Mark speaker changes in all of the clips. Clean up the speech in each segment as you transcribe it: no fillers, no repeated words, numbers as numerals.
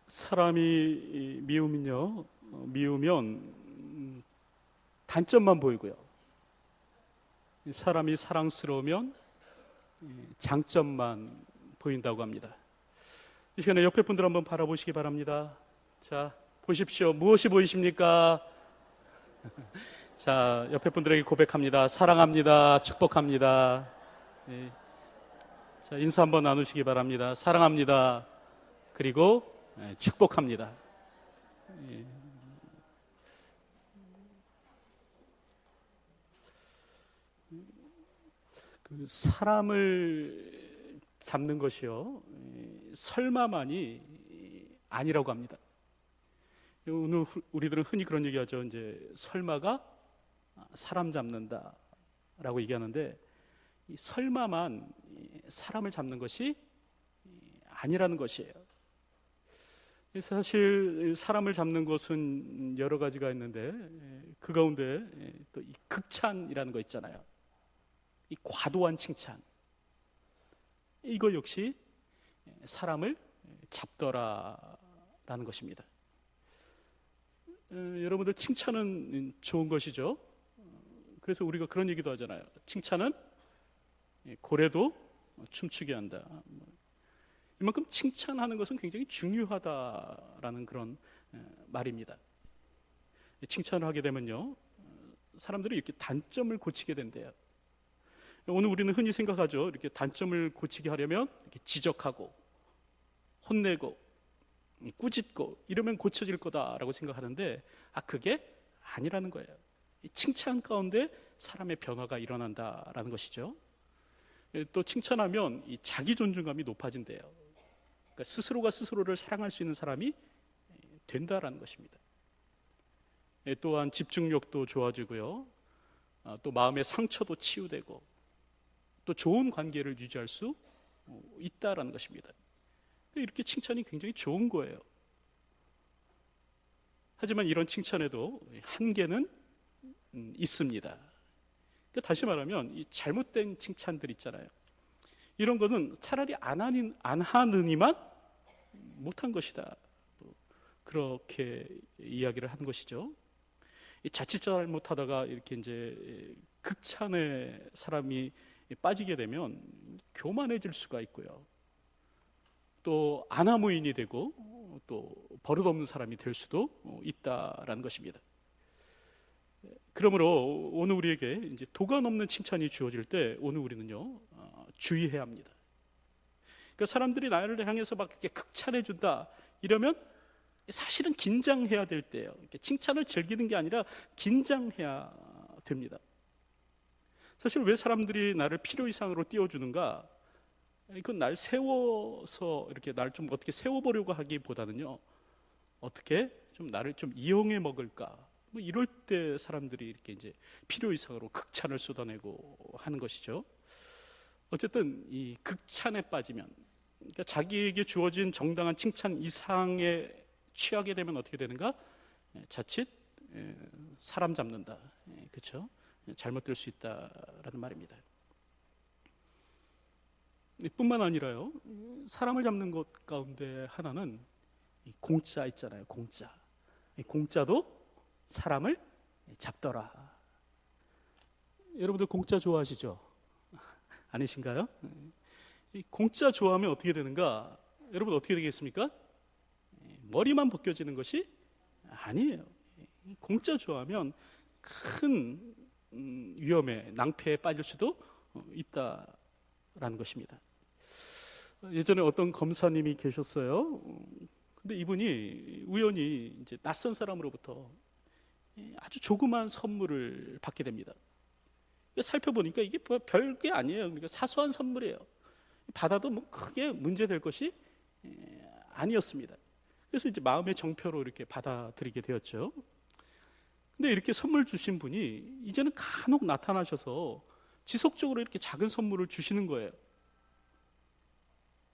Speaker 1: 사람이 미우면 단점만 보이고요. 사람이 사랑스러우면 장점만 보인다고 합니다. 이 시간에 옆에 분들 한번 바라보시기 바랍니다. 자, 보십시오. 무엇이 보이십니까? 자, 옆에 분들에게 고백합니다. 사랑합니다. 축복합니다. 네. 자, 인사 한번 나누시기 바랍니다. 사랑합니다. 그리고 축복합니다. 그 사람을 잡는 것이요, 설마만이 아니라고 합니다. 오늘 우리들은 흔히 그런 얘기하죠. 이제 설마가 사람 잡는다라고 얘기하는데, 이 설마만 사람을 잡는 것이 아니라는 것이에요. 사실 사람을 잡는 것은 여러 가지가 있는데, 그 가운데 또 이 극찬이라는 거 있잖아요. 이 과도한 칭찬, 이거 역시 사람을 잡더라라는 것입니다. 여러분들, 칭찬은 좋은 것이죠. 그래서 우리가 그런 얘기도 하잖아요. 칭찬은 고래도 춤추게 한다. 이만큼 칭찬하는 것은 굉장히 중요하다라는 그런 말입니다. 칭찬을 하게 되면요, 사람들이 이렇게 단점을 고치게 된대요. 오늘 우리는 흔히 생각하죠. 이렇게 단점을 고치게 하려면 이렇게 지적하고 혼내고 꾸짖고 이러면 고쳐질 거다라고 생각하는데, 그게 아니라는 거예요. 칭찬 가운데 사람의 변화가 일어난다라는 것이죠. 또 칭찬하면 이 자기 존중감이 높아진대요. 그러니까 스스로가 스스로를 사랑할 수 있는 사람이 된다라는 것입니다. 또한 집중력도 좋아지고요, 또 마음의 상처도 치유되고, 또 좋은 관계를 유지할 수 있다라는 것입니다. 이렇게 칭찬이 굉장히 좋은 거예요. 하지만 이런 칭찬에도 한계는 있습니다. 그러니까 다시 말하면 이 잘못된 칭찬들 있잖아요. 이런 거는 차라리 안 하느니만 못한 것이다, 그렇게 이야기를 한 것이죠. 자칫 잘못하다가 이렇게 이제 극찬에 사람이 빠지게 되면 교만해질 수가 있고요, 또 아나무인이 되고 또 버릇없는 사람이 될 수도 있다라는 것입니다. 그러므로 오늘 우리에게 이제 도가 넘는 칭찬이 주어질 때 오늘 우리는요, 주의해야 합니다. 그러니까 사람들이 나를 향해서 막 이렇게 극찬해 준다 이러면 사실은 긴장해야 될 때예요. 칭찬을 즐기는 게 아니라 긴장해야 됩니다. 사실 왜 사람들이 나를 필요 이상으로 띄워주는가? 그건 날 세워서 이렇게 날 좀 어떻게 세워보려고 하기보다는요, 어떻게 좀 나를 좀 이용해 먹을까? 뭐 이럴 때 사람들이 이렇게 이제 필요 이상으로 극찬을 쏟아내고 하는 것이죠. 어쨌든 이 극찬에 빠지면, 그러니까 자기에게 주어진 정당한 칭찬 이상에 취하게 되면 어떻게 되는가? 자칫 사람 잡는다, 그렇죠? 잘못될 수 있다라는 말입니다. 뿐만 아니라요, 사람을 잡는 것 가운데 하나는 이 공짜 있잖아요. 공짜. 이 공짜도 사람을 잡더라. 여러분들 공짜 좋아하시죠? 아니신가요? 이 공짜 좋아하면 어떻게 되는가? 여러분 어떻게 되겠습니까? 머리만 벗겨지는 것이 아니에요. 공짜 좋아하면 큰 위험에, 낭패에 빠질 수도 있다라는 것입니다. 예전에 어떤 검사님이 계셨어요. 근데 이분이 우연히 이제 낯선 사람으로부터 아주 조그만 선물을 받게 됩니다. 살펴보니까 이게 별게 아니에요. 그러니까 사소한 선물이에요. 받아도 뭐 크게 문제될 것이 아니었습니다. 그래서 이제 마음의 정표로 이렇게 받아들이게 되었죠. 근데 이렇게 선물 주신 분이 이제는 간혹 나타나셔서 지속적으로 이렇게 작은 선물을 주시는 거예요.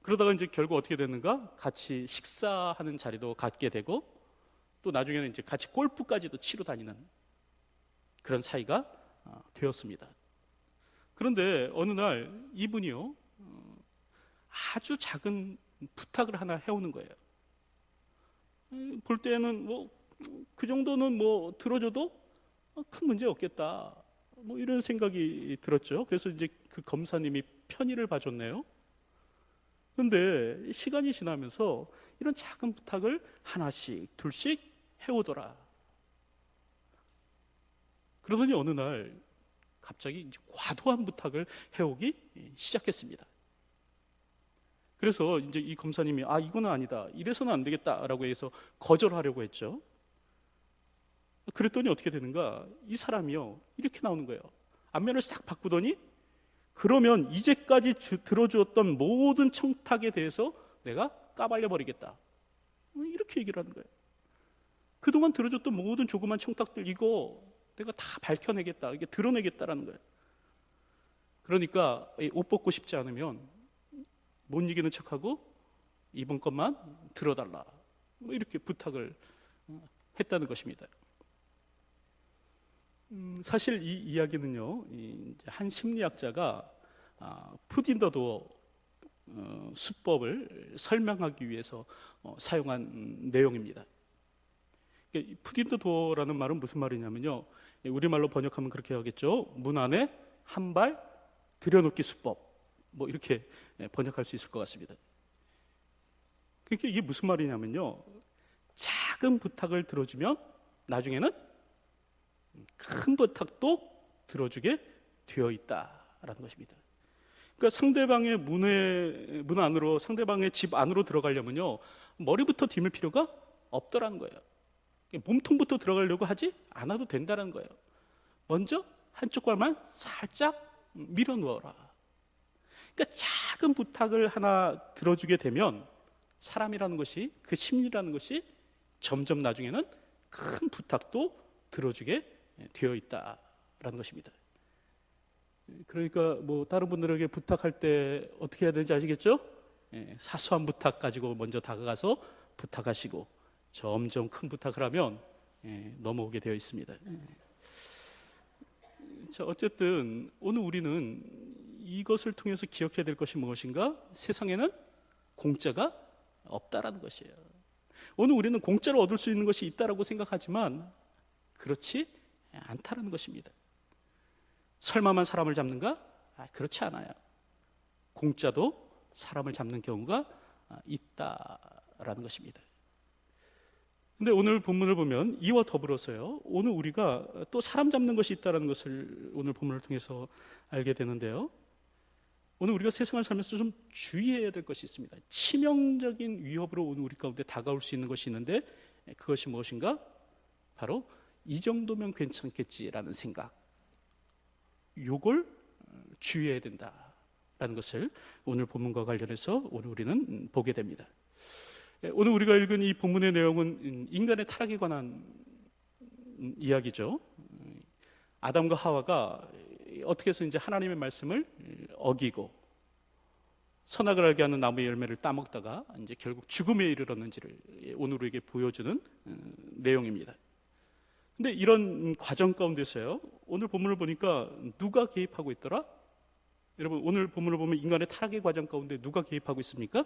Speaker 1: 그러다가 이제 결국 어떻게 됐는가? 같이 식사하는 자리도 갖게 되고, 또 나중에는 이제 같이 골프까지도 치러 다니는 그런 사이가 되었습니다. 그런데 어느 날 이분이요, 아주 작은 부탁을 하나 해오는 거예요. 볼 때는 뭐 그 정도는 뭐 들어줘도 큰 문제 없겠다. 뭐 이런 생각이 들었죠. 그래서 이제 그 검사님이 편의를 봐줬네요. 그런데 시간이 지나면서 이런 작은 부탁을 하나씩 둘씩 해오더라. 그러더니 어느 날 갑자기 이제 과도한 부탁을 해오기 시작했습니다. 그래서 이제 이 검사님이 이거는 아니다, 이래서는 안 되겠다라고 해서 거절하려고 했죠. 그랬더니 어떻게 되는가? 이 사람이요, 이렇게 나오는 거예요. 안면을 싹 바꾸더니, 그러면 이제까지 들어주었던 모든 청탁에 대해서 내가 까발려 버리겠다, 이렇게 얘기를 하는 거예요. 그동안 들어줬던 모든 조그만 청탁들, 이거 내가 다 밝혀내겠다, 이게 드러내겠다라는 거예요. 그러니까 옷 벗고 싶지 않으면 못 이기는 척하고 이번 것만 들어달라, 뭐 이렇게 부탁을 했다는 것입니다. 사실 이 이야기는요, 한 심리학자가 푸드 인 더 도어 수법을 설명하기 위해서 사용한 내용입니다. 푸드 인 더 도어라는 말은 무슨 말이냐면요, 우리말로 번역하면 그렇게 하겠죠. 문 안에 한 발 들여놓기 수법, 뭐 이렇게 번역할 수 있을 것 같습니다. 그러니까 이게 무슨 말이냐면요, 작은 부탁을 들어주면 나중에는 큰 부탁도 들어주게 되어 있다라는 것입니다. 그러니까 상대방의 문 안으로, 상대방의 집 안으로 들어가려면요, 머리부터 디밀 필요가 없더라는 거예요. 몸통부터 들어가려고 하지 않아도 된다는 거예요. 먼저 한쪽 발만 살짝 밀어 누워라. 그러니까 작은 부탁을 하나 들어주게 되면 사람이라는 것이, 그 심리라는 것이 점점 나중에는 큰 부탁도 들어주게 되어 있다라는 것입니다. 그러니까 뭐 다른 분들에게 부탁할 때 어떻게 해야 되는지 아시겠죠? 사소한 부탁 가지고 먼저 다가가서 부탁하시고 점점 큰 부탁을 하면 넘어오게 되어 있습니다. 자, 어쨌든 오늘 우리는 이것을 통해서 기억해야 될 것이 무엇인가? 세상에는 공짜가 없다라는 것이에요. 오늘 우리는 공짜로 얻을 수 있는 것이 있다라고 생각하지만 그렇지 않다라는 것입니다. 설마만 사람을 잡는가? 그렇지 않아요. 공짜도 사람을 잡는 경우가 있다라는 것입니다. 근데 오늘 본문을 보면 이와 더불어서요, 오늘 우리가 또 사람 잡는 것이 있다는 것을 오늘 본문을 통해서 알게 되는데요, 오늘 우리가 세상을 살면서 좀 주의해야 될 것이 있습니다. 치명적인 위협으로 오늘 우리 가운데 다가올 수 있는 것이 있는데, 그것이 무엇인가? 바로 이 정도면 괜찮겠지라는 생각, 요걸 주의해야 된다라는 것을 오늘 본문과 관련해서 오늘 우리는 보게 됩니다. 오늘 우리가 읽은 이 본문의 내용은 인간의 타락에 관한 이야기죠. 아담과 하와가 어떻게 해서 이제 하나님의 말씀을 어기고 선악을 알게 하는 나무의 열매를 따먹다가 이제 결국 죽음에 이르렀는지를 오늘 우리에게 보여주는 내용입니다. 근데 이런 과정 가운데서요, 오늘 본문을 보니까 누가 개입하고 있더라? 여러분, 오늘 본문을 보면 인간의 타락의 과정 가운데 누가 개입하고 있습니까?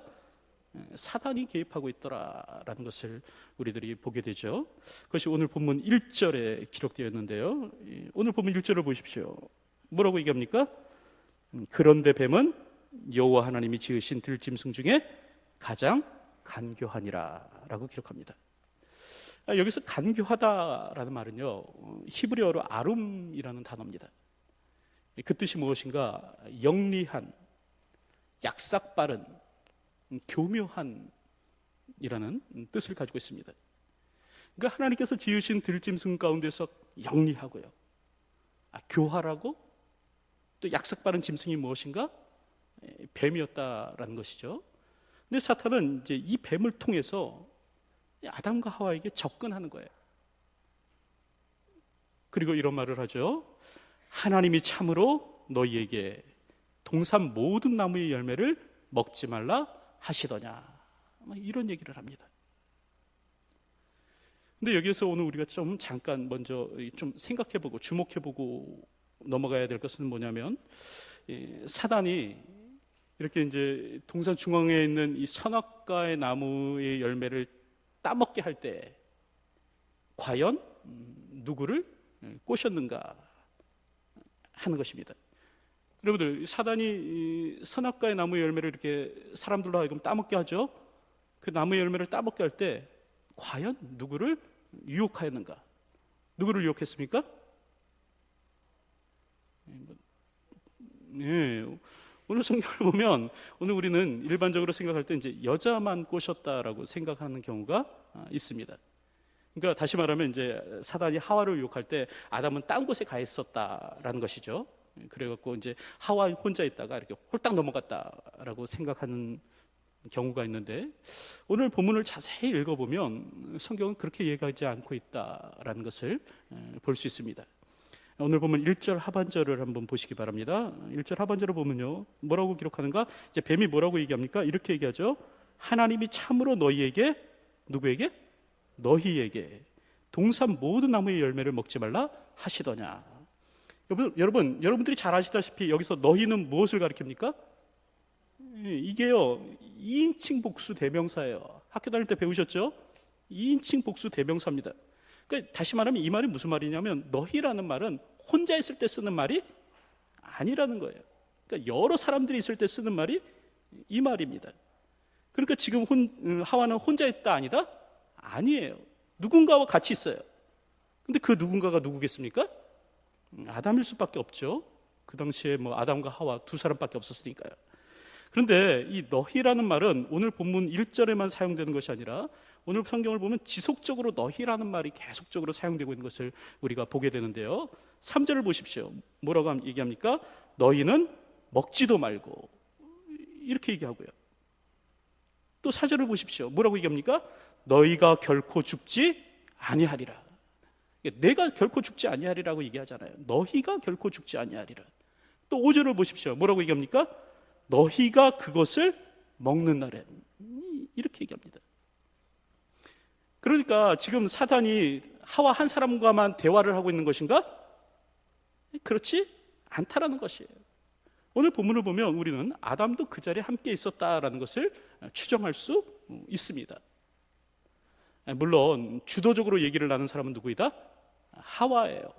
Speaker 1: 사단이 개입하고 있더라라는 것을 우리들이 보게 되죠. 그것이 오늘 본문 1절에 기록되어 있는데요, 오늘 본문 1절을 보십시오. 뭐라고 얘기합니까? 그런데 뱀은 여호와 하나님이 지으신 들짐승 중에 가장 간교하니라 라고 기록합니다. 여기서 간교하다라는 말은요, 히브리어로 아룸이라는 단어입니다. 그 뜻이 무엇인가? 영리한, 약삭빠른, 교묘한 이라는 뜻을 가지고 있습니다. 그러니까 하나님께서 지으신 들짐승 가운데서 영리하고요, 교활하고 또 약삭빠른 짐승이 무엇인가? 뱀이었다라는 것이죠. 근데 사탄은 이제 이 뱀을 통해서 아담과 하와에게 접근하는 거예요. 그리고 이런 말을 하죠. 하나님이 참으로 너희에게 동산 모든 나무의 열매를 먹지 말라 하시더냐, 이런 얘기를 합니다. 근데 여기서 오늘 우리가 좀 잠깐 먼저 좀 생각해보고 주목해보고 넘어가야 될 것은 뭐냐면, 사단이 이렇게 이제 동산 중앙에 있는 이 선악과의 나무의 열매를 따먹게 할 때 과연 누구를 꼬셨는가 하는 것입니다. 여러분들, 사단이 선악과의 나무 열매를 이렇게 사람들로 하여금 따먹게 하죠. 그 나무 열매를 따먹게 할 때 과연 누구를 유혹하였는가? 누구를 유혹했습니까? 네, 오늘 성경을 보면 오늘 우리는 일반적으로 생각할 때 이제 여자만 꼬셨다라고 생각하는 경우가 있습니다. 그러니까 다시 말하면 이제 사단이 하와를 유혹할 때 아담은 딴 곳에 가 있었다라는 것이죠. 그래갖고 이제 하와 혼자 있다가 이렇게 홀딱 넘어갔다라고 생각하는 경우가 있는데, 오늘 본문을 자세히 읽어보면 성경은 그렇게 얘기하지 않고 있다라는 것을 볼 수 있습니다. 오늘 보면 1절 하반절을 한번 보시기 바랍니다. 1절 하반절을 보면요, 뭐라고 기록하는가? 이제 뱀이 뭐라고 얘기합니까? 이렇게 얘기하죠. 하나님이 참으로 너희에게, 누구에게? 너희에게 동산 모든 나무의 열매를 먹지 말라 하시더냐. 여러분들이 잘 아시다시피 여기서 너희는 무엇을 가리킵니까? 이게요, 2인칭 복수 대명사예요. 학교 다닐 때 배우셨죠? 2인칭 복수 대명사입니다. 그러니까 다시 말하면 이 말이 무슨 말이냐면, 너희라는 말은 혼자 있을 때 쓰는 말이 아니라는 거예요. 그러니까 여러 사람들이 있을 때 쓰는 말이 이 말입니다. 그러니까 지금 하와는 혼자 있다 아니다? 아니에요. 누군가와 같이 있어요. 근데 그 누군가가 누구겠습니까? 아담일 수밖에 없죠. 그 당시에 뭐 아담과 하와 두 사람밖에 없었으니까요. 그런데 이 너희라는 말은 오늘 본문 1절에만 사용되는 것이 아니라 오늘 성경을 보면 지속적으로 너희라는 말이 계속적으로 사용되고 있는 것을 우리가 보게 되는데요. 3절을 보십시오. 뭐라고 얘기합니까? 너희는 먹지도 말고, 이렇게 얘기하고요. 또 4절을 보십시오. 뭐라고 얘기합니까? 너희가 결코 죽지 아니하리라. 내가 결코 죽지 아니하리라고 얘기하잖아요. 너희가 결코 죽지 아니하리라. 또 5절을 보십시오. 뭐라고 얘기합니까? 너희가 그것을 먹는 날엔, 이렇게 얘기합니다. 그러니까 지금 사단이 하와 한 사람과만 대화를 하고 있는 것인가? 그렇지 않다라는 것이에요. 오늘 본문을 보면 우리는 아담도 그 자리에 함께 있었다라는 것을 추정할 수 있습니다. 물론 주도적으로 얘기를 나눈 사람은 누구이다? 하와예요.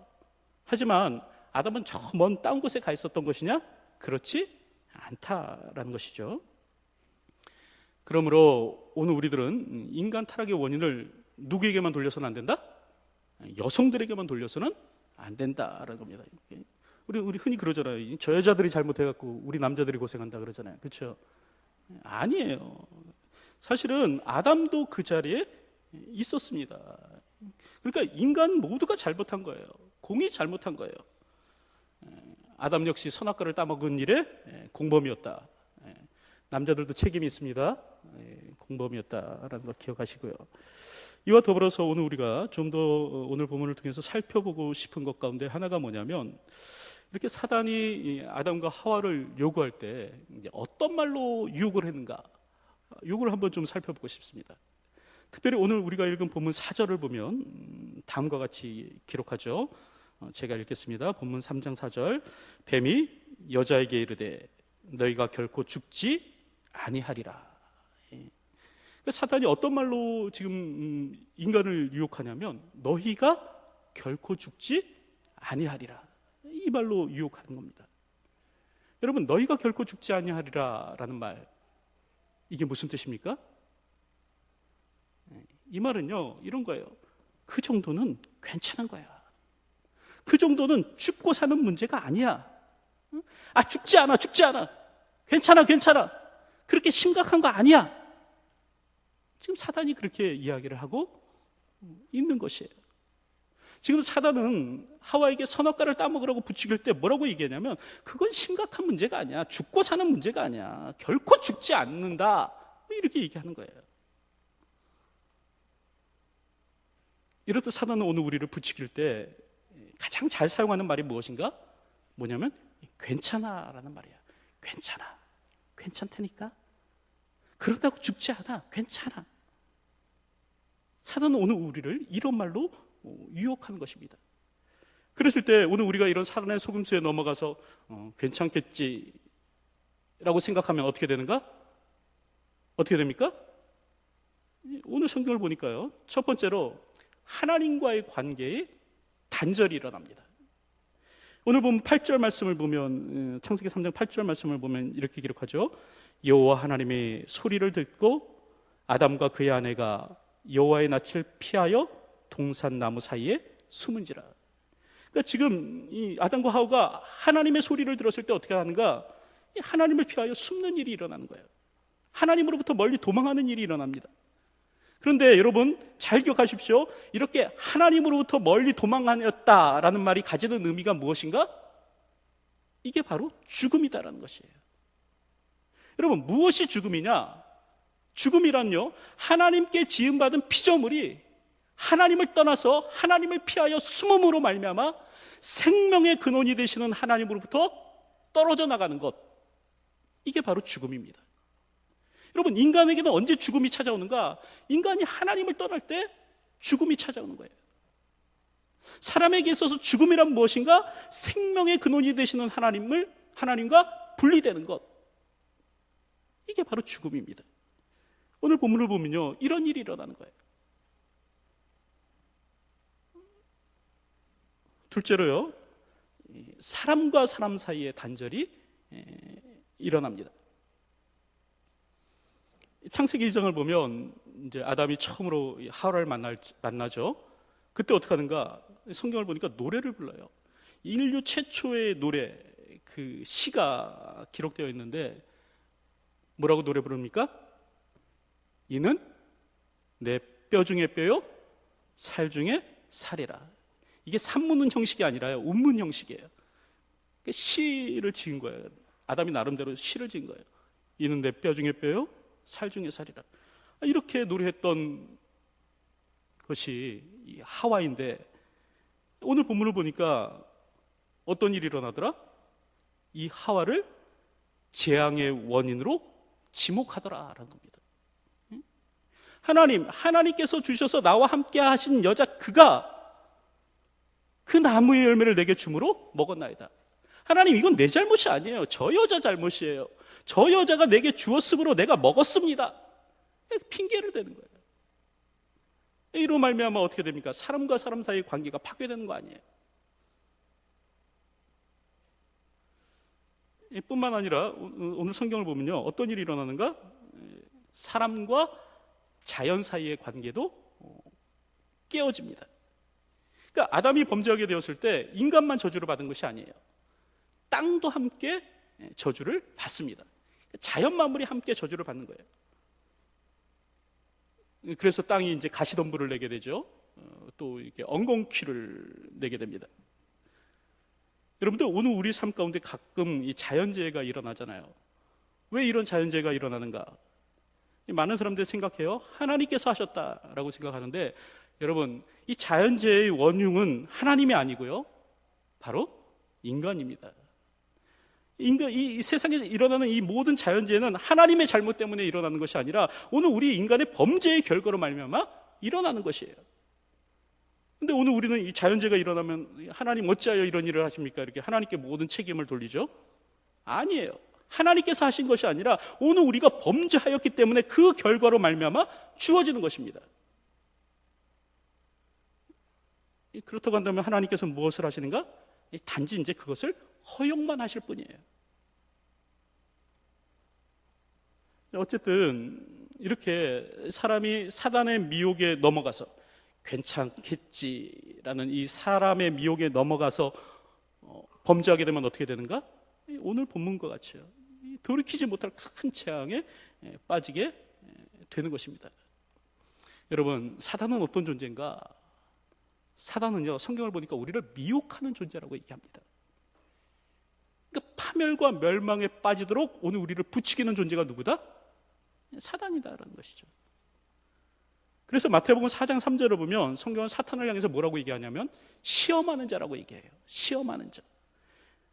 Speaker 1: 하지만 아담은 저 먼 땅 곳에 가 있었던 것이냐? 그렇지 않다라는 것이죠. 그러므로 오늘 우리들은 인간 타락의 원인을 누구에게만 돌려서는 안 된다? 여성들에게만 돌려서는 안 된다라는 겁니다. 우리 흔히 그러잖아요. 저 여자들이 잘못해갖고 우리 남자들이 고생한다 그러잖아요. 그렇죠? 아니에요. 사실은 아담도 그 자리에 있었습니다. 그러니까 인간 모두가 잘못한 거예요. 공이 잘못한 거예요. 아담 역시 선악과를 따먹은 일에 공범이었다. 남자들도 책임이 있습니다. 공범이었다라는 걸 기억하시고요. 이와 더불어서 오늘 우리가 좀 더 오늘 본문을 통해서 살펴보고 싶은 것 가운데 하나가 뭐냐면, 이렇게 사단이 아담과 하와를 요구할 때 어떤 말로 유혹을 했는가, 이걸 한번 좀 살펴보고 싶습니다. 특별히 오늘 우리가 읽은 본문 4절을 보면 다음과 같이 기록하죠. 제가 읽겠습니다. 본문 3장 4절. 뱀이 여자에게 이르되 너희가 결코 죽지 아니하리라. 그러니까 사단이 어떤 말로 지금 인간을 유혹하냐면, 너희가 결코 죽지 아니하리라, 이 말로 유혹하는 겁니다. 여러분, 너희가 결코 죽지 아니하리라 라는 말, 이게 무슨 뜻입니까? 이 말은요, 이런 거예요. 그 정도는 괜찮은 거야. 그 정도는 죽고 사는 문제가 아니야. 죽지 않아. 괜찮아. 그렇게 심각한 거 아니야. 지금 사단이 그렇게 이야기를 하고 있는 것이에요. 지금 사단은 하와에게 선악과를 따먹으라고 부추길 때 뭐라고 얘기하냐면, 그건 심각한 문제가 아니야. 죽고 사는 문제가 아니야. 결코 죽지 않는다, 이렇게 얘기하는 거예요. 이렇듯 사단은 오늘 우리를 부추길 때 가장 잘 사용하는 말이 무엇인가? 뭐냐면 괜찮아라는 말이야. 괜찮다니까? 그런다고 죽지 않아. 괜찮아. 사단은 오늘 우리를 이런 말로 유혹하는 것입니다. 그랬을 때 오늘 우리가 이런 사단의 속임수에 넘어가서 괜찮겠지 라고 생각하면 어떻게 되는가? 어떻게 됩니까? 오늘 성경을 보니까요, 첫 번째로 하나님과의 관계에 단절이 일어납니다. 오늘 보면 8절 말씀을 보면, 창세기 3장 8절 말씀을 보면 이렇게 기록하죠. 여호와 하나님의 소리를 듣고 아담과 그의 아내가 여호와의 낯을 피하여 동산 나무 사이에 숨은지라. 그러니까 지금 이 아담과 하와가 하나님의 소리를 들었을 때 어떻게 하는가? 하나님을 피하여 숨는 일이 일어나는 거예요. 하나님으로부터 멀리 도망하는 일이 일어납니다. 그런데 여러분 잘 기억하십시오. 이렇게 하나님으로부터 멀리 도망하였다라는 말이 가지는 의미가 무엇인가? 이게 바로 죽음이다라는 것이에요. 여러분, 무엇이 죽음이냐? 죽음이란요, 하나님께 지음받은 피조물이 하나님을 떠나서 하나님을 피하여 숨음으로 말미암아 생명의 근원이 되시는 하나님으로부터 떨어져 나가는 것, 이게 바로 죽음입니다. 여러분, 인간에게는 언제 죽음이 찾아오는가? 인간이 하나님을 떠날 때 죽음이 찾아오는 거예요. 사람에게 있어서 죽음이란 무엇인가? 생명의 근원이 되시는 하나님과 분리되는 것, 이게 바로 죽음입니다. 오늘 본문을 보면요, 이런 일이 일어나는 거예요. 둘째로요, 사람과 사람 사이의 단절이 일어납니다. 창세기 2장을 보면 이제 아담이 처음으로 하와를 만나죠. 그때 어떻게 하는가? 성경을 보니까 노래를 불러요. 인류 최초의 노래, 그 시가 기록되어 있는데 뭐라고 노래 부릅니까? 이는 내 뼈 중에 뼈요, 살 중에 살이라. 이게 산문 형식이 아니라요, 운문 형식이에요. 시를 지은 거예요. 아담이 나름대로 시를 지은 거예요. 이는 내 뼈 중에 뼈요, 살 중에 살이라. 이렇게 노래했던 것이 하와인데, 오늘 본문을 보니까 어떤 일이 일어나더라? 이 하와를 재앙의 원인으로 지목하더라라는 겁니다. 하나님께서 주셔서 나와 함께 하신 여자 그가 그 나무의 열매를 내게 주므로 먹었나이다. 하나님, 이건 내 잘못이 아니에요. 저 여자 잘못이에요. 저 여자가 내게 주었으므로 내가 먹었습니다. 핑계를 대는 거예요. 이로 말미암아 어떻게 됩니까? 사람과 사람 사이의 관계가 파괴되는 거 아니에요. 뿐만 아니라 오늘 성경을 보면요, 어떤 일이 일어나는가? 사람과 자연 사이의 관계도 깨어집니다. 그러니까 아담이 범죄하게 되었을 때 인간만 저주를 받은 것이 아니에요. 땅도 함께 저주를 받습니다. 자연 만물이 함께 저주를 받는 거예요. 그래서 땅이 이제 가시덤불을 내게 되죠. 또 이렇게 엉겅퀴를 내게 됩니다. 여러분들, 오늘 우리 삶 가운데 가끔 이 자연재해가 일어나잖아요. 왜 이런 자연재해가 일어나는가? 많은 사람들이 생각해요. 하나님께서 하셨다라고 생각하는데, 여러분, 이 자연재해의 원흉은 하나님이 아니고요, 바로 인간입니다. 이 세상에 일어나는 이 모든 자연재해는 하나님의 잘못 때문에 일어나는 것이 아니라 오늘 우리 인간의 범죄의 결과로 말미암아 일어나는 것이에요. 근데 오늘 우리는 이 자연재해가 일어나면 하나님 어찌하여 이런 일을 하십니까? 이렇게 하나님께 모든 책임을 돌리죠? 아니에요. 하나님께서 하신 것이 아니라 오늘 우리가 범죄하였기 때문에 그 결과로 말미암아 주어지는 것입니다. 그렇다고 한다면 하나님께서 무엇을 하시는가? 단지 이제 그것을 허용만 하실 뿐이에요. 어쨌든 이렇게 사람이 사단의 미혹에 넘어가서 괜찮겠지라는 이 사람의 미혹에 넘어가서 범죄하게 되면 어떻게 되는가? 오늘 본문과 같이요, 돌이키지 못할 큰 재앙에 빠지게 되는 것입니다. 여러분, 사단은 어떤 존재인가? 사단은요, 성경을 보니까 우리를 미혹하는 존재라고 얘기합니다. 그러니까 파멸과 멸망에 빠지도록 오늘 우리를 부추기는 존재가 누구다? 사단이다라는 것이죠. 그래서 마태복음 4장 3절을 보면 성경은 사탄을 향해서 뭐라고 얘기하냐면 시험하는 자라고 얘기해요. 시험하는 자.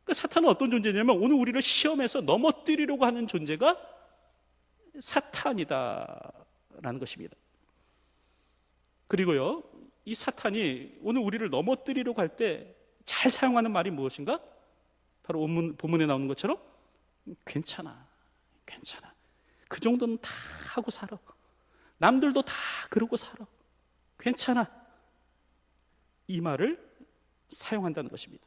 Speaker 1: 그러니까 사탄은 어떤 존재냐면 오늘 우리를 시험해서 넘어뜨리려고 하는 존재가 사탄이다라는 것입니다. 그리고요, 이 사탄이 오늘 우리를 넘어뜨리려고 할 때 잘 사용하는 말이 무엇인가? 바로 본문에 나오는 것처럼 괜찮아. 그 정도는 다 하고 살아. 남들도 다 그러고 살아. 괜찮아. 이 말을 사용한다는 것입니다.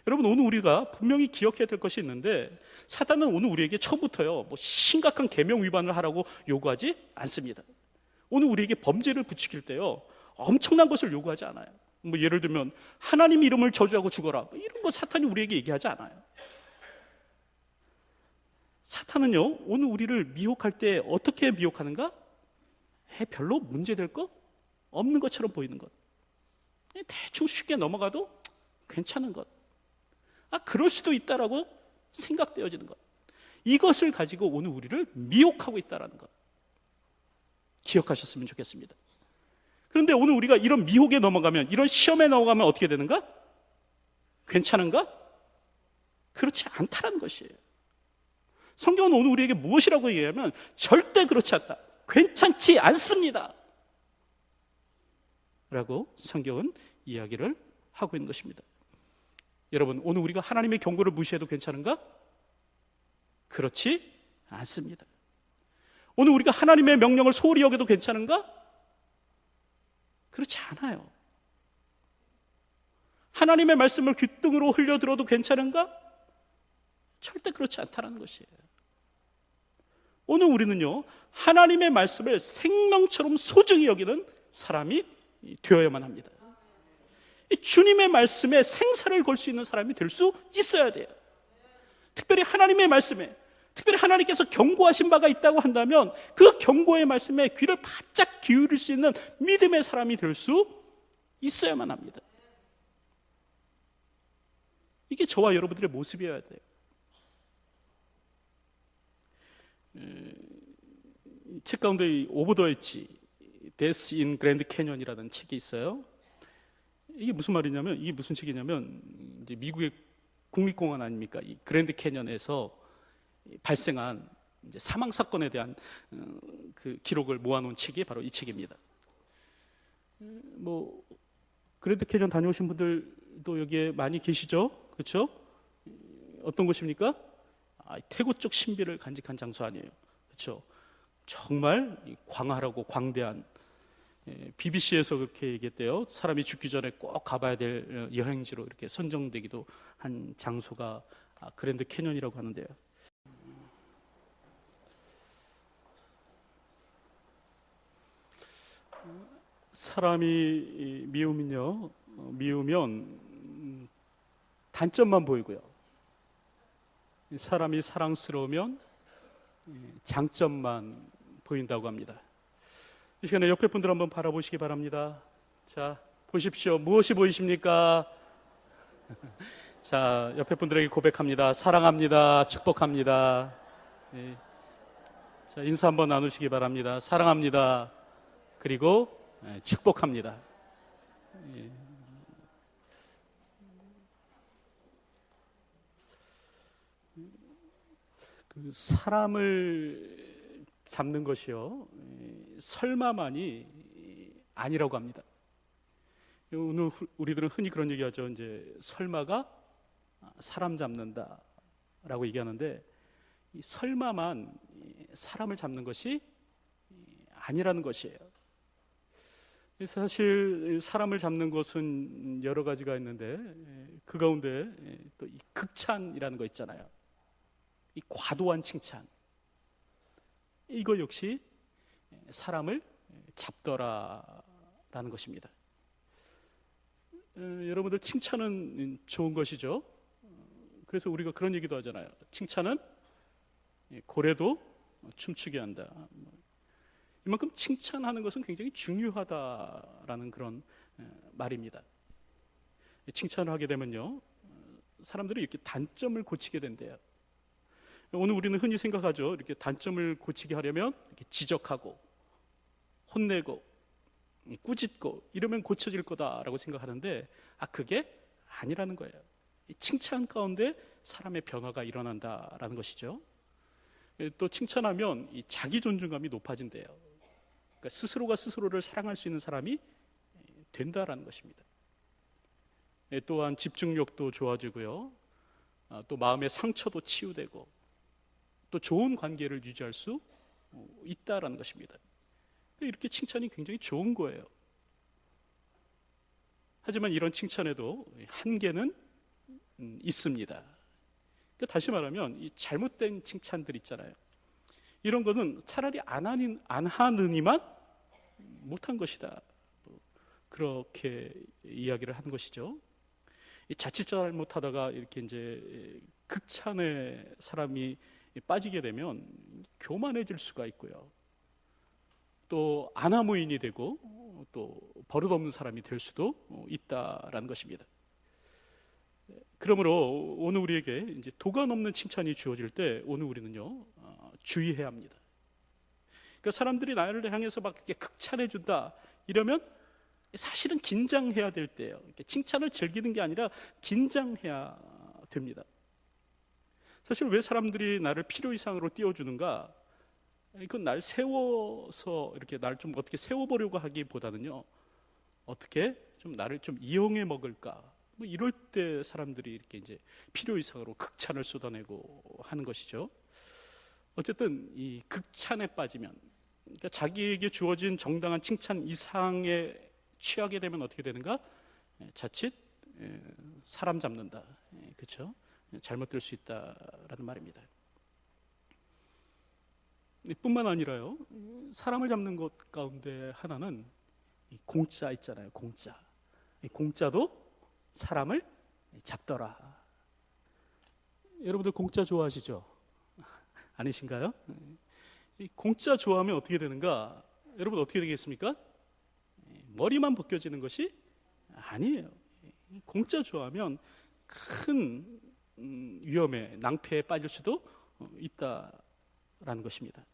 Speaker 1: 여러분, 오늘 우리가 분명히 기억해야 될 것이 있는데, 사단은 오늘 우리에게 처음부터요, 심각한 계명 위반을 하라고 요구하지 않습니다. 오늘 우리에게 범죄를 부추길 때요, 엄청난 것을 요구하지 않아요. 예를 들면 하나님 이름을 저주하고 죽어라, 이런 거 사탄이 우리에게 얘기하지 않아요. 사탄은요, 오늘 우리를 미혹할 때 어떻게 미혹하는가? 별로 문제될 거 없는 것처럼 보이는 것, 대충 쉽게 넘어가도 괜찮은 것, 그럴 수도 있다라고 생각되어지는 것, 이것을 가지고 오늘 우리를 미혹하고 있다는 것 기억하셨으면 좋겠습니다. 그런데 오늘 우리가 이런 미혹에 넘어가면, 이런 시험에 넘어가면 어떻게 되는가? 괜찮은가? 그렇지 않다라는 것이에요. 성경은 오늘 우리에게 무엇이라고 얘기하면 절대 그렇지 않다, 괜찮지 않습니다 라고 성경은 이야기를 하고 있는 것입니다. 여러분, 오늘 우리가 하나님의 경고를 무시해도 괜찮은가? 그렇지 않습니다. 오늘 우리가 하나님의 명령을 소홀히 여겨도 괜찮은가? 그렇지 않아요. 하나님의 말씀을 귓등으로 흘려들어도 괜찮은가? 절대 그렇지 않다는 것이에요. 오늘 우리는요, 하나님의 말씀을 생명처럼 소중히 여기는 사람이 되어야만 합니다. 주님의 말씀에 생사를 걸 수 있는 사람이 될 수 있어야 돼요. 특별히 하나님의 말씀에, 특별히 하나님께서 경고하신 바가 있다고 한다면 그 경고의 말씀에 귀를 바짝 기울일 수 있는 믿음의 사람이 될 수 있어야만 합니다. 이게 저와 여러분들의 모습이어야 돼요. 책 가운데 오브 더 엣지, 데스 인 그랜드 캐년이라는 책이 있어요. 이게 무슨 말이냐면, 이게 무슨 책이냐면, 이제 미국의 국립공원 아닙니까? 이 그랜드 캐년에서 발생한 이제 사망 사건에 대한 그 기록을 모아놓은 책이 바로 이 책입니다. 그랜드 캐년 다녀오신 분들도 여기에 많이 계시죠? 그렇죠? 어떤 곳입니까? 태고 쪽 신비를 간직한 장소 아니에요. 그렇죠? 정말 광활하고 광대한, BBC에서 그렇게 얘기했대요. 사람이 죽기 전에 꼭 가봐야 될 여행지로 이렇게 선정되기도 한 장소가 그랜드 캐년이라고 하는데요. 사람이 미우면 단점만 보이고요. 사람이 사랑스러우면 장점만 보인다고 합니다. 이 시간에 옆에 분들 한번 바라보시기 바랍니다. 자, 보십시오. 무엇이 보이십니까? 자, 옆에 분들에게 고백합니다. 사랑합니다. 축복합니다. 네. 자, 인사 한번 나누시기 바랍니다. 사랑합니다. 그리고 축복합니다. 그 사람을 잡는 것이요, 설마만이 아니라고 합니다. 오늘 우리들은 흔히 그런 얘기하죠. 이제 설마가 사람 잡는다라고 얘기하는데, 이 설마만 사람을 잡는 것이 아니라는 것이에요. 사실 사람을 잡는 것은 여러 가지가 있는데, 그 가운데 또 이 극찬이라는 거 있잖아요. 이 과도한 칭찬, 이거 역시 사람을 잡더라라는 것입니다. 여러분들, 칭찬은 좋은 것이죠. 그래서 우리가 그런 얘기도 하잖아요. 칭찬은 고래도 춤추게 한다. 이만큼 칭찬하는 것은 굉장히 중요하다라는 그런 말입니다. 칭찬을 하게 되면요, 사람들이 이렇게 단점을 고치게 된대요. 오늘 우리는 흔히 생각하죠. 이렇게 단점을 고치게 하려면 이렇게 지적하고 혼내고 꾸짖고 이러면 고쳐질 거다라고 생각하는데, 그게 아니라는 거예요. 칭찬 가운데 사람의 변화가 일어난다라는 것이죠. 또 칭찬하면 이 자기 존중감이 높아진대요. 그러니까 스스로가 스스로를 사랑할 수 있는 사람이 된다라는 것입니다. 또한 집중력도 좋아지고요, 또 마음의 상처도 치유되고, 또 좋은 관계를 유지할 수 있다라는 것입니다. 이렇게 칭찬이 굉장히 좋은 거예요. 하지만 이런 칭찬에도 한계는 있습니다. 그러니까 다시 말하면 이 잘못된 칭찬들 있잖아요. 이런 거는 차라리 안 하느니만 못한 것이다. 그렇게 이야기를 하는 것이죠. 자칫 잘못하다가 이렇게 이제 극찬에 사람이 빠지게 되면 교만해질 수가 있고요. 또 아나무인이 되고 또 버릇없는 사람이 될 수도 있다라는 것입니다. 그러므로 오늘 우리에게 이제 도가 넘는 칭찬이 주어질 때 오늘 우리는요 주의해야 합니다. 그러니까 사람들이 나를 향해서 막 이렇게 극찬해 준다 이러면 사실은 긴장해야 될 때예요. 이렇게 칭찬을 즐기는 게 아니라 긴장해야 됩니다. 사실 왜 사람들이 나를 필요 이상으로 띄워주는가? 이건 날 세워서 이렇게 날 좀 어떻게 세워보려고 하기보다는요, 어떻게 좀 나를 좀 이용해 먹을까? 뭐 이럴 때 사람들이 이렇게 이제 필요 이상으로 극찬을 쏟아내고 하는 것이죠. 어쨌든 이 극찬에 빠지면, 그러니까 자기에게 주어진 정당한 칭찬 이상에 취하게 되면 어떻게 되는가? 자칫 사람 잡는다. 그렇죠? 잘못될 수 있다라는 말입니다. 뿐만 아니라요, 사람을 잡는 것 가운데 하나는 이 공짜 있잖아요. 공짜. 이 공짜도 사람을 잡더라. 여러분들 공짜 좋아하시죠? 아니신가요? 이 공짜 좋아하면 어떻게 되는가? 여러분 어떻게 되겠습니까? 머리만 벗겨지는 것이 아니에요. 공짜 좋아하면 큰 위험에, 낭패에 빠질 수도 있다라는 것입니다.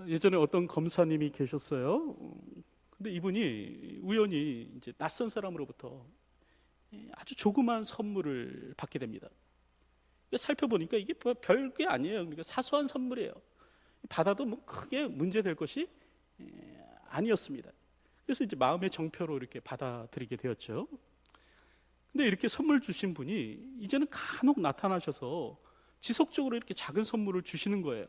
Speaker 1: 예전에 어떤 검사님이 계셨어요. 근데 이분이 우연히 이제 낯선 사람으로부터 아주 조그만 선물을 받게 됩니다. 살펴보니까 이게 별게 아니에요. 그러니까 사소한 선물이에요. 받아도 뭐 크게 문제될 것이 아니었습니다. 그래서 이제 마음의 정표로 이렇게 받아들이게 되었죠. 근데 이렇게 선물 주신 분이 이제는 간혹 나타나셔서 지속적으로 이렇게 작은 선물을 주시는 거예요.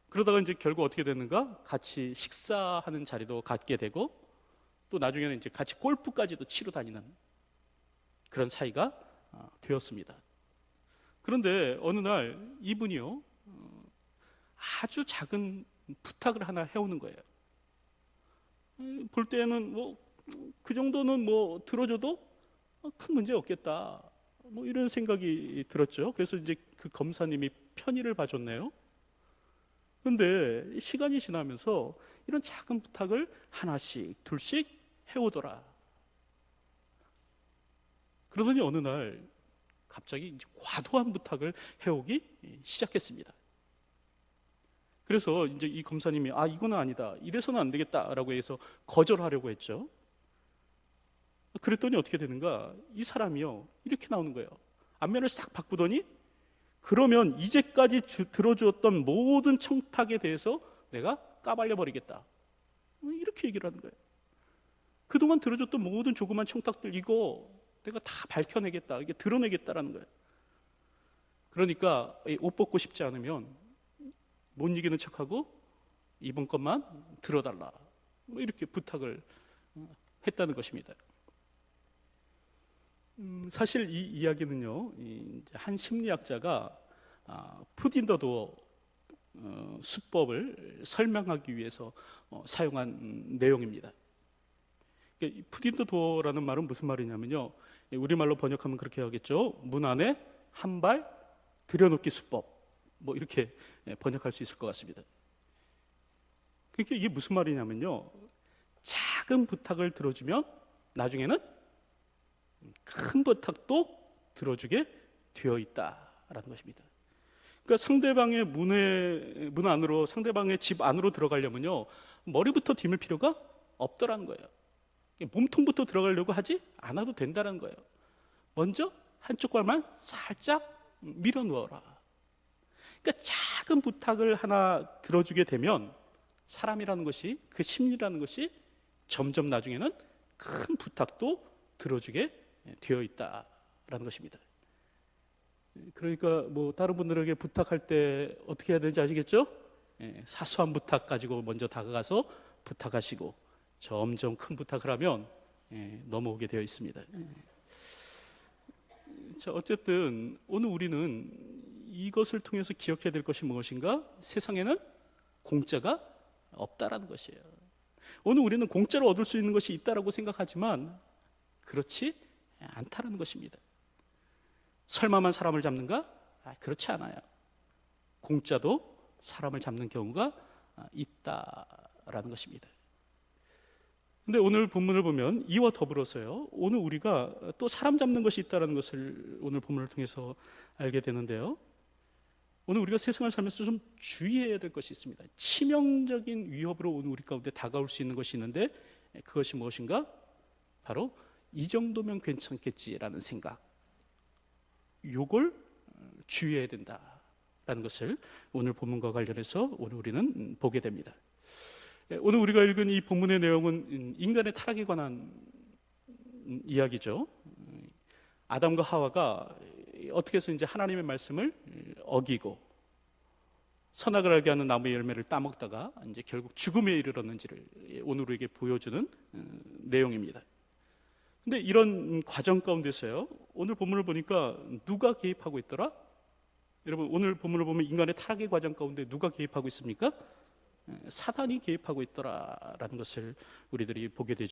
Speaker 1: 그러다가 이제 결국 어떻게 됐는가? 같이 식사하는 자리도 갖게 되고 또 나중에는 이제 같이 골프까지도 치러 다니는 그런 사이가 되었습니다. 그런데 어느 날 이분이요, 아주 작은 부탁을 하나 해오는 거예요. 볼 때는 뭐 그 정도는 뭐 들어줘도 큰 문제 없겠다, 뭐 이런 생각이 들었죠. 그래서 이제 그 검사님이 편의를 봐줬네요. 그런데 시간이 지나면서 이런 작은 부탁을 하나씩 둘씩 해오더라. 그러더니 어느 날 갑자기 이제 과도한 부탁을 해오기 시작했습니다. 그래서 이제 이 검사님이 이거는 아니다, 이래서는 안 되겠다라고 해서 거절하려고 했죠. 그랬더니 어떻게 되는가? 이 사람이요, 이렇게 나오는 거예요. 안면을 싹 바꾸더니 그러면 이제까지 들어주었던 모든 청탁에 대해서 내가 까발려 버리겠다, 이렇게 얘기를 하는 거예요. 그동안 들어줬던 모든 조그만 청탁들 이거 내가 다 밝혀내겠다, 이게 드러내겠다라는 거예요. 그러니까 옷 벗고 싶지 않으면 못 이기는 척하고 이번 것만 들어달라, 뭐 이렇게 부탁을 했다는 것입니다. 사실 이 이야기는요, 한 심리학자가 푸딘더도어 수법을 설명하기 위해서 사용한 내용입니다. 푸딘더도어라는 말은 무슨 말이냐면요, 우리말로 번역하면 그렇게 하겠죠. 문 안에 한 발 들여놓기 수법, 뭐 이렇게 번역할 수 있을 것 같습니다. 그러니까 이게 무슨 말이냐면요, 작은 부탁을 들어주면 나중에는 큰 부탁도 들어주게 되어 있다라는 것입니다. 그러니까 상대방의 문 안으로, 상대방의 집 안으로 들어가려면요, 머리부터 디밀 필요가 없더라는 거예요. 몸통부터 들어가려고 하지 않아도 된다는 거예요. 먼저 한쪽 발만 살짝 밀어 누워라. 그러니까 작은 부탁을 하나 들어주게 되면 사람이라는 것이, 그 심리라는 것이 점점 나중에는 큰 부탁도 들어주게 되어 있다라는 것입니다. 그러니까 뭐 다른 분들에게 부탁할 때 어떻게 해야 되는지 아시겠죠? 사소한 부탁 가지고 먼저 다가가서 부탁하시고 점점 큰 부탁을 하면 넘어오게 되어 있습니다. 자, 어쨌든 오늘 우리는 이것을 통해서 기억해야 될 것이 무엇인가? 세상에는 공짜가 없다라는 것이에요. 오늘 우리는 공짜로 얻을 수 있는 것이 있다라고 생각하지만 그렇지 않다라는 것입니다. 설마만 사람을 잡는가? 그렇지 않아요. 공짜도 사람을 잡는 경우가 있다라는 것입니다. 근데 오늘 본문을 보면 이와 더불어서요, 오늘 우리가 또 사람 잡는 것이 있다는 것을 오늘 본문을 통해서 알게 되는데요, 오늘 우리가 세상을 살면서 좀 주의해야 될 것이 있습니다. 치명적인 위협으로 오늘 우리 가운데 다가올 수 있는 것이 있는데 그것이 무엇인가? 바로 이 정도면 괜찮겠지라는 생각, 요걸 주의해야 된다라는 것을 오늘 본문과 관련해서 오늘 우리는 보게 됩니다. 오늘 우리가 읽은 이 본문의 내용은 인간의 타락에 관한 이야기죠. 아담과 하와가 어떻게 해서 이제 하나님의 말씀을 어기고 선악을 알게 하는 나무의 열매를 따먹다가 이제 결국 죽음에 이르렀는지를 오늘 우리에게 보여주는 내용입니다. 근데 이런 과정 가운데서요, 오늘 본문을 보니까 누가 개입하고 있더라? 여러분, 오늘 본문을 보면 인간의 타락의 과정 가운데 누가 개입하고 있습니까? 사단이 개입하고 있더라라는 것을 우리들이 보게 되죠.